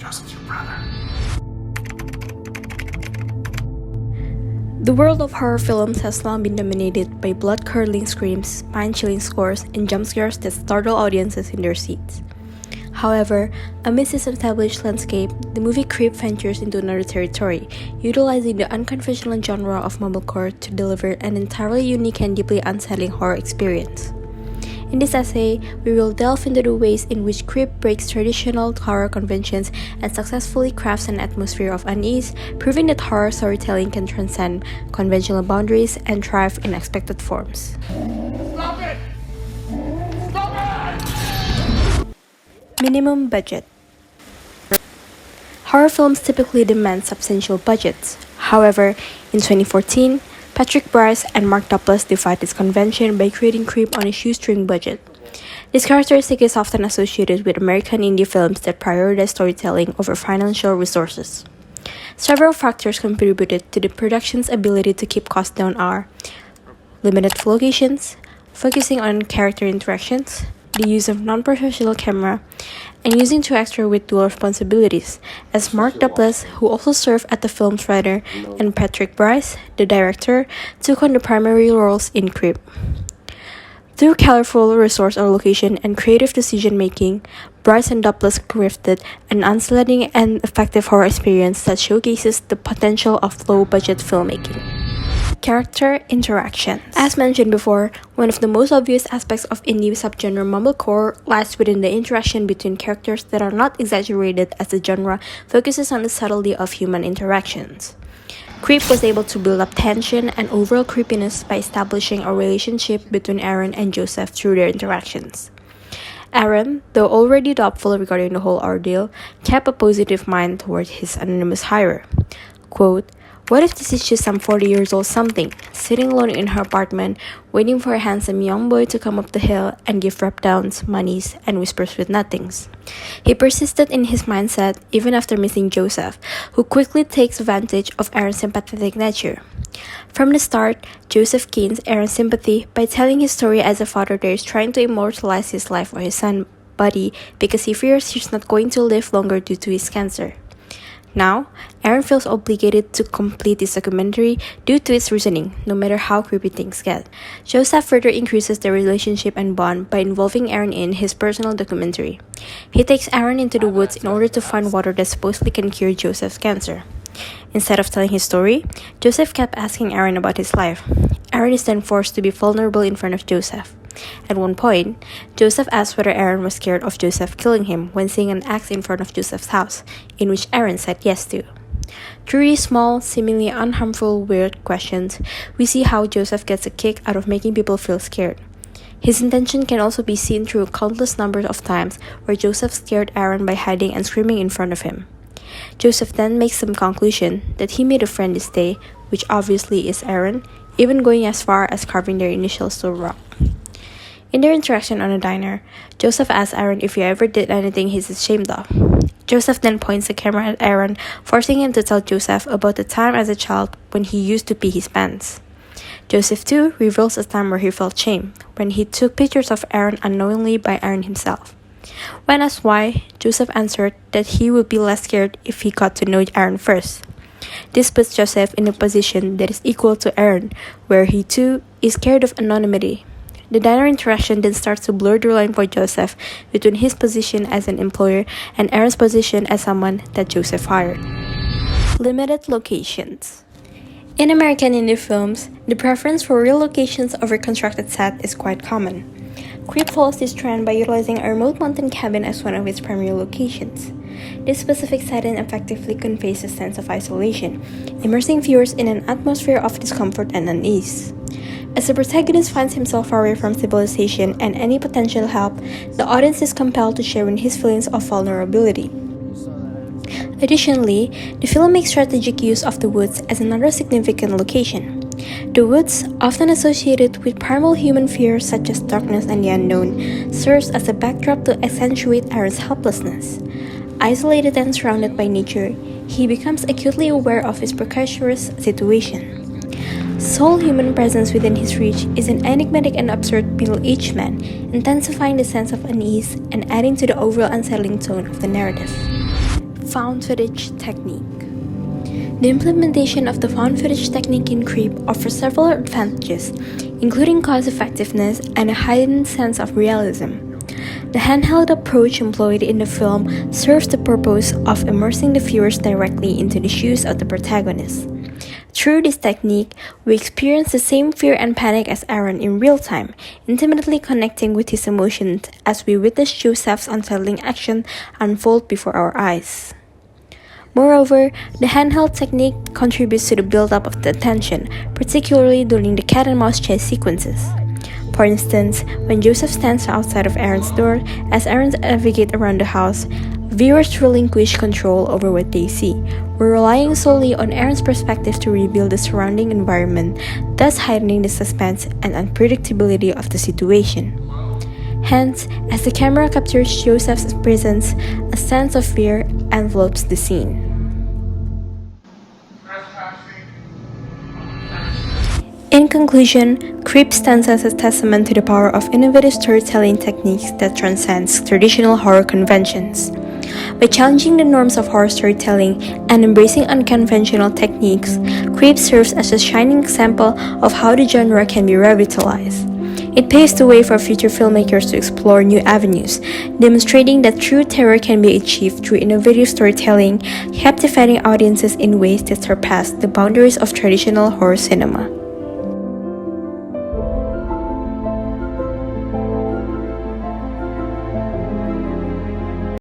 just your brother. The world of horror films has long been dominated by blood-curdling screams, spine-chilling scores, and jump scares that startle audiences in their seats. However, amidst this established landscape, the movie Creep ventures into another territory, utilizing the unconventional genre of Mumblecore to deliver an entirely unique and deeply unsettling horror experience. In this essay, we will delve into the ways in which Creep breaks traditional horror conventions and successfully crafts an atmosphere of unease, proving that horror storytelling can transcend conventional boundaries and thrive in unexpected forms. Stop it! Stop it! Minimum budget. Horror films typically demand substantial budgets. However, in 2014, Patrick Bryce and Mark Duplass defied this convention by creating Creep on a shoestring budget. This characteristic is often associated with American indie films that prioritize storytelling over financial resources. Several factors contributed to the production's ability to keep costs down are limited locations, focusing on character interactions, the use of non-professional camera, and using two actors with dual responsibilities, as Mark Duplass, who also served as the film's writer, and Patrick Bryce, the director, took on the primary roles in Creep. Through colorful resource allocation and creative decision-making, Bryce and Duplass crafted an unsettling and effective horror experience that showcases the potential of low-budget filmmaking. Character interactions. As mentioned before, one of the most obvious aspects of indie subgenre Mumblecore lies within the interaction between characters that are not exaggerated, as the genre focuses on the subtlety of human interactions. Creep was able to build up tension and overall creepiness by establishing a relationship between Aaron and Joseph through their interactions. Aaron, though already doubtful regarding the whole ordeal, kept a positive mind toward his anonymous hirer. Quote, "What if this is just some 40 years old something, sitting alone in her apartment, waiting for a handsome young boy to come up the hill and give rub-downs, monies, and whispers with nothings?" He persisted in his mindset even after missing Joseph, who quickly takes advantage of Aaron's sympathetic nature. From the start, Joseph gains Aaron's sympathy by telling his story as a father that is trying to immortalize his life for his son, Buddy, because he fears he's not going to live longer due to his cancer. Now, Aaron feels obligated to complete this documentary due to its reasoning, no matter how creepy things get. Joseph further increases their relationship and bond by involving Aaron in his personal documentary. He takes Aaron into the woods in order to find water that supposedly can cure Joseph's cancer. Instead of telling his story, Joseph kept asking Aaron about his life. Aaron is then forced to be vulnerable in front of Joseph. At one point, Joseph asked whether Aaron was scared of Joseph killing him when seeing an axe in front of Joseph's house, in which Aaron said yes to. Through these small, seemingly unharmful, weird questions, we see how Joseph gets a kick out of making people feel scared. His intention can also be seen through countless numbers of times where Joseph scared Aaron by hiding and screaming in front of him. Joseph then makes some conclusion that he made a friend this day, which obviously is Aaron, even going as far as carving their initials to a rock. In their interaction on a diner, Joseph asks Aaron if he ever did anything he's ashamed of. Joseph then points the camera at Aaron, forcing him to tell Joseph about the time as a child when he used to pee his pants. Joseph too reveals a time where he felt shame, when he took pictures of Aaron unknowingly by Aaron himself. When asked why, Joseph answered that he would be less scared if he got to know Aaron first. This puts Joseph in a position that is equal to Aaron, where he too is scared of anonymity. The diner interaction then starts to blur the line for Joseph between his position as an employer and Aaron's position as someone that Joseph hired. Limited locations. In American indie films, the preference for real locations over constructed set is quite common. Creep follows this trend by utilizing a remote mountain cabin as one of its primary locations. This specific setting effectively conveys a sense of isolation, immersing viewers in an atmosphere of discomfort and unease. As the protagonist finds himself far away from civilization and any potential help, the audience is compelled to share in his feelings of vulnerability. Additionally, the film makes strategic use of the woods as another significant location. The woods, often associated with primal human fears such as darkness and the unknown, serves as a backdrop to accentuate Aaron's helplessness. Isolated and surrounded by nature, he becomes acutely aware of his precarious situation. Sole human presence within his reach is an enigmatic and absurd middle-aged man, intensifying the sense of unease and adding to the overall unsettling tone of the narrative. Found footage technique. The implementation of the found footage technique in Creep offers several advantages, including cost effectiveness and a heightened sense of realism. The handheld approach employed in the film serves the purpose of immersing the viewers directly into the shoes of the protagonist. Through this technique, we experience the same fear and panic as Aaron in real time, intimately connecting with his emotions as we witness Joseph's unsettling action unfold before our eyes. Moreover, the handheld technique contributes to the build-up of the tension, particularly during the cat and mouse chase sequences. For instance, when Joseph stands outside of Aaron's door as Aaron navigates around the house, viewers relinquish control over what they see. We're relying solely on Aaron's perspective to reveal the surrounding environment, thus heightening the suspense and unpredictability of the situation. Hence, as the camera captures Joseph's presence, a sense of fear envelopes the scene. In conclusion, Creep stands as a testament to the power of innovative storytelling techniques that transcends traditional horror conventions. By challenging the norms of horror storytelling and embracing unconventional techniques, Creep serves as a shining example of how the genre can be revitalized. It paves the way for future filmmakers to explore new avenues, demonstrating that true terror can be achieved through innovative storytelling, captivating audiences in ways that surpass the boundaries of traditional horror cinema.